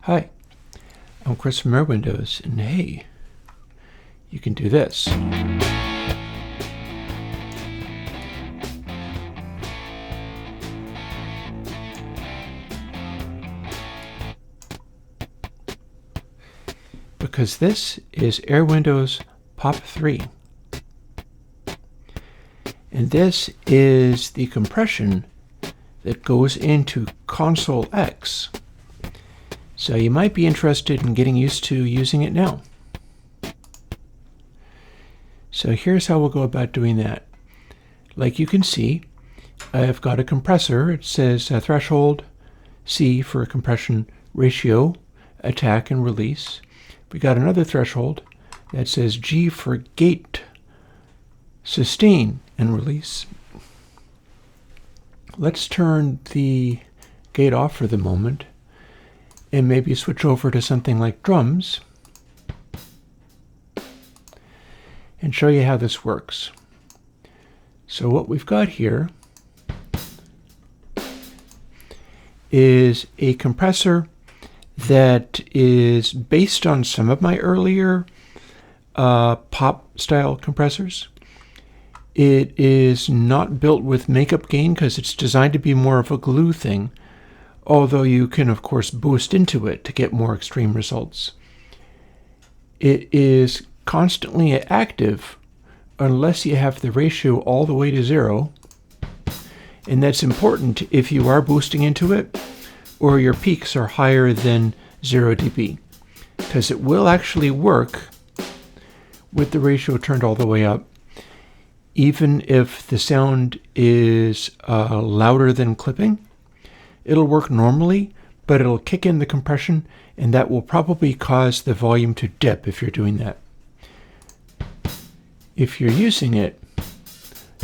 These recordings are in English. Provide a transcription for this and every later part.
Hi, I'm Chris from Airwindows, and hey, you can do this. Because this is Airwindows Pop3. And this is the compression that goes into ConsoleX. So you might be interested in getting used to using it now. So here's how we'll go about doing that. Like you can see, I've got a compressor. It says threshold, C for compression ratio, attack and release. We got another threshold that says G for gate, sustain and release. Let's turn the gate off for the moment and maybe switch over to something like drums and show you how this works. So what we've got here is a compressor that is based on some of my earlier pop style compressors. It is not built with makeup gain because it's designed to be more of a glue thing, although you can of course boost into it to get more extreme results. It is constantly active unless you have the ratio all the way to 0, and that's important if you are boosting into it or your peaks are higher than 0 dB, because it will actually work with the ratio turned all the way up, even if the sound is louder than clipping. It'll work normally, but it'll kick in the compression, and that will probably cause the volume to dip if you're doing that. If you're using it,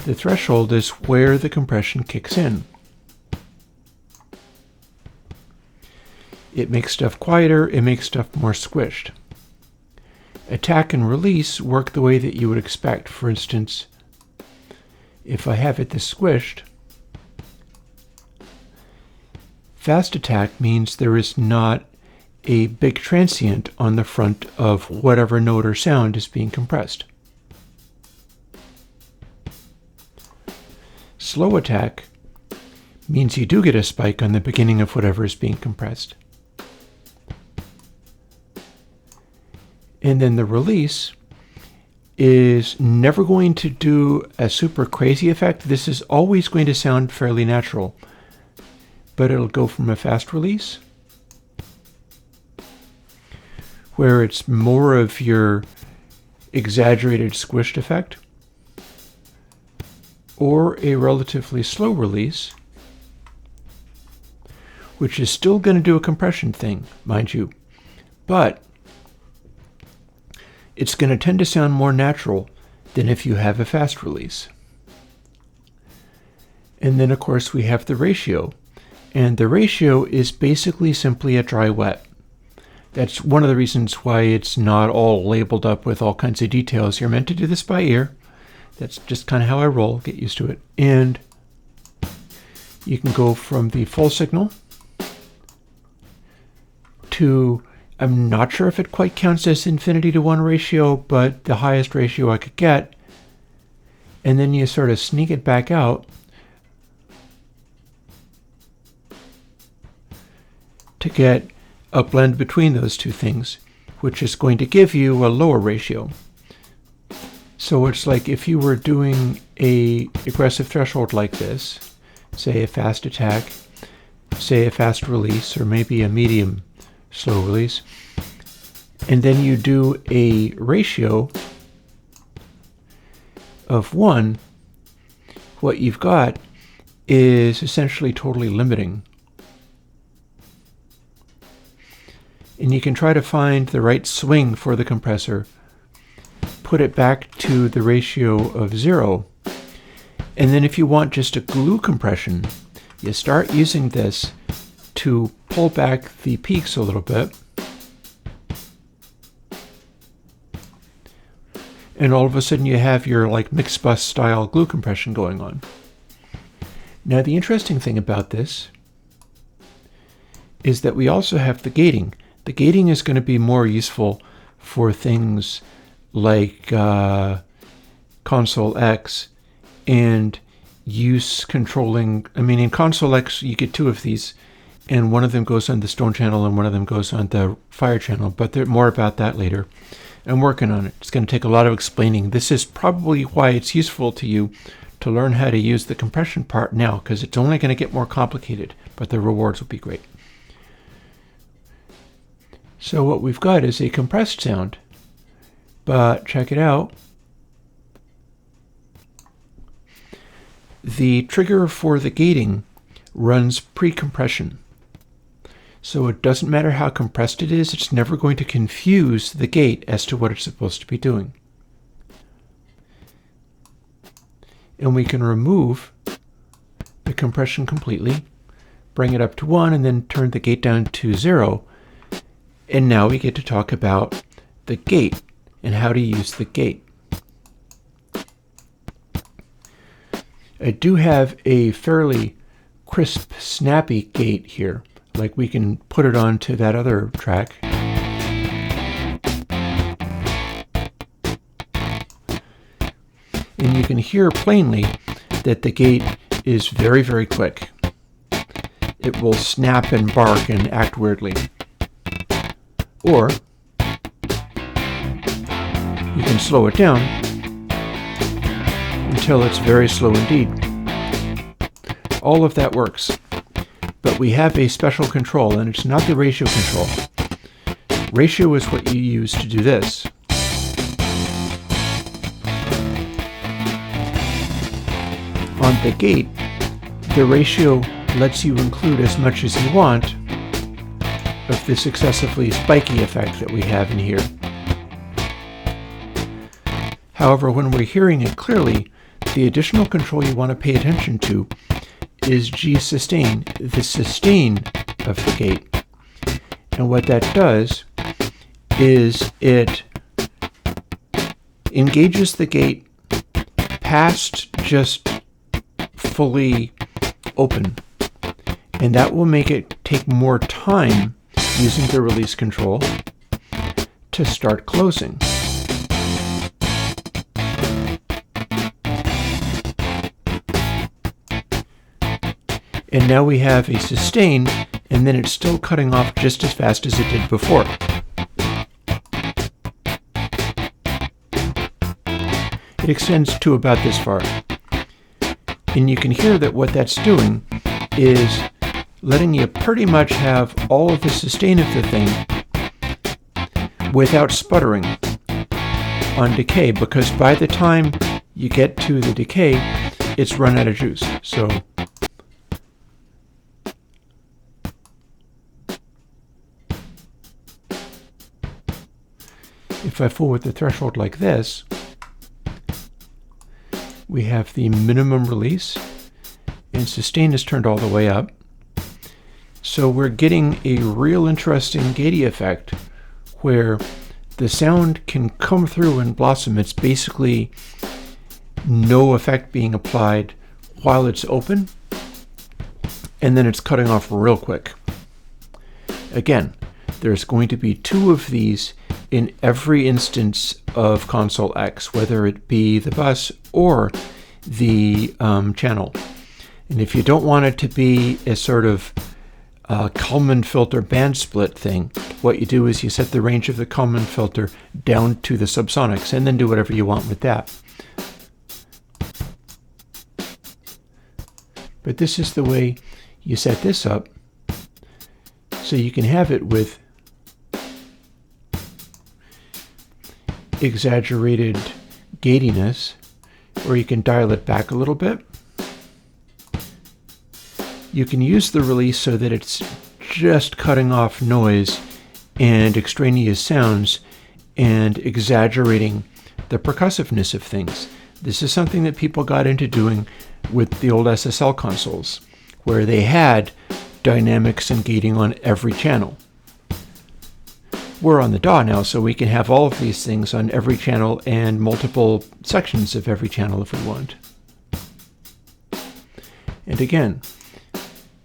the threshold is where the compression kicks in. It makes stuff quieter, it makes stuff more squished. Attack and release work the way that you would expect. For instance, if I have it this squished, fast attack means there is not a big transient on the front of whatever note or sound is being compressed. Slow attack means you do get a spike on the beginning of whatever is being compressed. And then the release is never going to do a super crazy effect. This is always going to sound fairly natural, but it'll go from a fast release, where it's more of your exaggerated squished effect, or a relatively slow release, which is still going to do a compression thing, mind you, but it's going to tend to sound more natural than if you have a fast release. And then of course we have the ratio, and the ratio is basically simply a dry wet. That's one of the reasons why it's not all labeled up with all kinds of details. You're meant to do this by ear. That's just kind of how I roll. Get used to it. And you can go from the full signal to, I'm not sure if it quite counts as infinity to 1 ratio, but the highest ratio I could get. And then you sort of sneak it back out to get a blend between those two things, which is going to give you a lower ratio. So it's like if you were doing a aggressive threshold like this, say a fast attack, say a fast release, or maybe a medium slow release, and then you do a ratio of 1, what you've got is essentially totally limiting. And you can try to find the right swing for the compressor, put it back to the ratio of 0, and then if you want just a glue compression, you start using this to pull back the peaks a little bit, and all of a sudden you have your like mixed bus style glue compression going on. Now the interesting thing about this is that we also have the gating. The gating is going to be more useful for things like ConsoleX and use controlling. I mean, in ConsoleX, you get two of these, and one of them goes on the Stone channel and one of them goes on the Fire channel, but more about that later. I'm working on it. It's going to take a lot of explaining. This is probably why it's useful to you to learn how to use the compression part now, because it's only going to get more complicated, but the rewards will be great. So what we've got is a compressed sound, but check it out. The trigger for the gating runs pre-compression. So it doesn't matter how compressed it is, it's never going to confuse the gate as to what it's supposed to be doing. And we can remove the compression completely, bring it up to 1, and then turn the gate down to 0. And now we get to talk about the gate and how to use the gate. I do have a fairly crisp, snappy gate here. Like we can put it onto that other track. And you can hear plainly that the gate is very, very quick. It will snap and bark and act weirdly. Or you can slow it down until it's very slow indeed. All of that works. But we have a special control, and it's not the ratio control. Ratio is what you use to do this. On the gate, the ratio lets you include as much as you want of this excessively spiky effect that we have in here. However, when we're hearing it clearly, the additional control you want to pay attention to is G sustain, the sustain of the gate. And what that does is it engages the gate past just fully open. And that will make it take more time using the release control to start closing. And now we have a sustain, and then it's still cutting off just as fast as it did before. It extends to about this far. And you can hear that what that's doing is letting you pretty much have all of the sustain of the thing without sputtering on decay, because by the time you get to the decay, it's run out of juice. So if I fool with the threshold like this, we have the minimum release, and sustain is turned all the way up. So we're getting a real interesting gatey effect where the sound can come through and blossom. It's basically no effect being applied while it's open, and then it's cutting off real quick. Again, there's going to be 2 of these in every instance of ConsoleX, whether it be the bus or the channel. And if you don't want it to be a sort of Kalman filter band split thing, what you do is you set the range of the Kalman filter down to the subsonics and then do whatever you want with that. But this is the way you set this up, so you can have it with exaggerated gatiness, or you can dial it back a little bit. You can use the release so that it's just cutting off noise and extraneous sounds and exaggerating the percussiveness of things. This is something that people got into doing with the old SSL consoles, where they had dynamics and gating on every channel. We're on the DAW now, so we can have all of these things on every channel and multiple sections of every channel if we want. And again,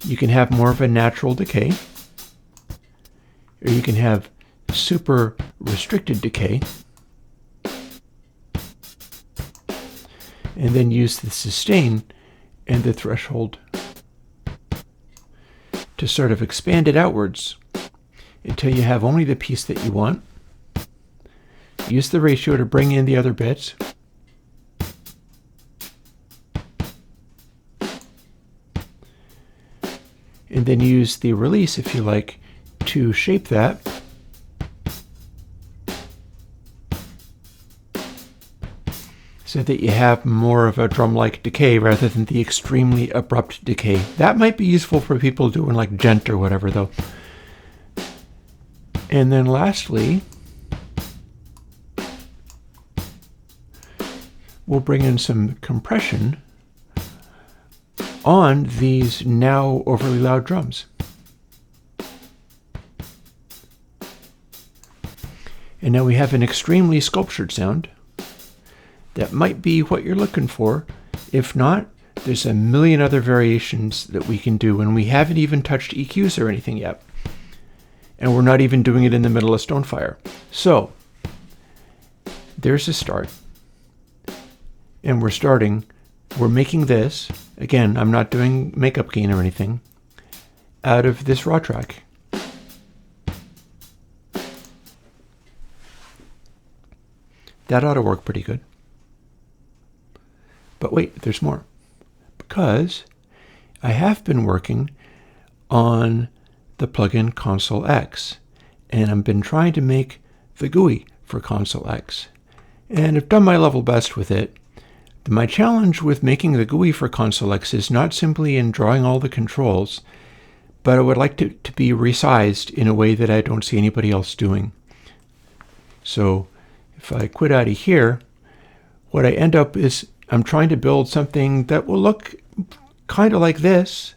you can have more of a natural decay, or you can have super restricted decay, and then use the sustain and the threshold to sort of expand it outwards until you have only the piece that you want. Use the ratio to bring in the other bits. And then use the release, if you like, to shape that. So that you have more of a drum-like decay rather than the extremely abrupt decay. That might be useful for people doing like gent or whatever, though. And then lastly, we'll bring in some compression on these now overly loud drums. And now we have an extremely sculptured sound. That might be what you're looking for. If not, there's a million other variations that we can do, and we haven't even touched EQs or anything yet. And we're not even doing it in the middle of StoneFire. So, there's a start. And we're making this, again, I'm not doing makeup gain or anything, out of this raw track. That ought to work pretty good. But wait, there's more. Because I have been working on the plugin ConsoleX, and I've been trying to make the GUI for ConsoleX. And I've done my level best with it. My challenge with making the GUI for ConsoleX is not simply in drawing all the controls, but I would like to be resized in a way that I don't see anybody else doing. So if I quit out of here, what I end up is I'm trying to build something that will look kind of like this.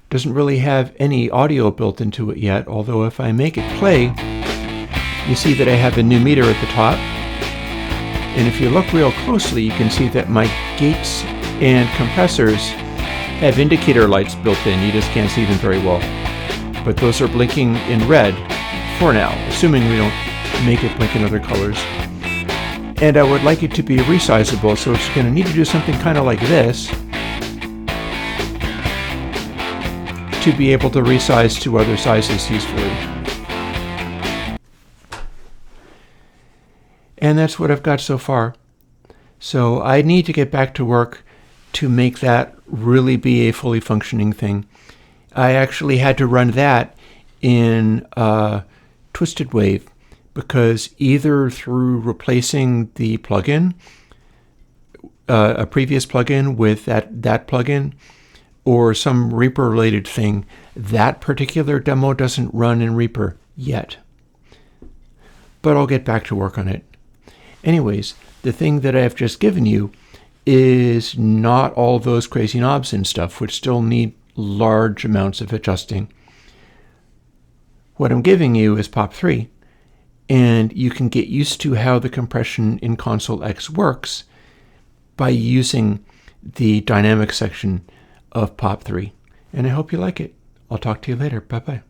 Doesn't really have any audio built into it yet, although if I make it play, you see that I have a new meter at the top. And if you look real closely, you can see that my gates and compressors have indicator lights built in. You just can't see them very well. But those are blinking in red for now, assuming we don't make it blink in other colors. And I would like it to be resizable, so it's going to need to do something kind of like this to be able to resize to other sizes usefully. And that's what I've got so far. So I need to get back to work to make that really be a fully functioning thing. I actually had to run that in Twisted Wave, because either through replacing the plugin, a previous plugin with that plugin, or some Reaper related thing, that particular demo doesn't run in Reaper yet. But I'll get back to work on it. Anyways, the thing that I've just given you is not all those crazy knobs and stuff, which still need large amounts of adjusting. What I'm giving you is Pop3. And you can get used to how the compression in ConsoleX works by using the dynamic section of Pop3. And I hope you like it. I'll talk to you later. Bye-bye.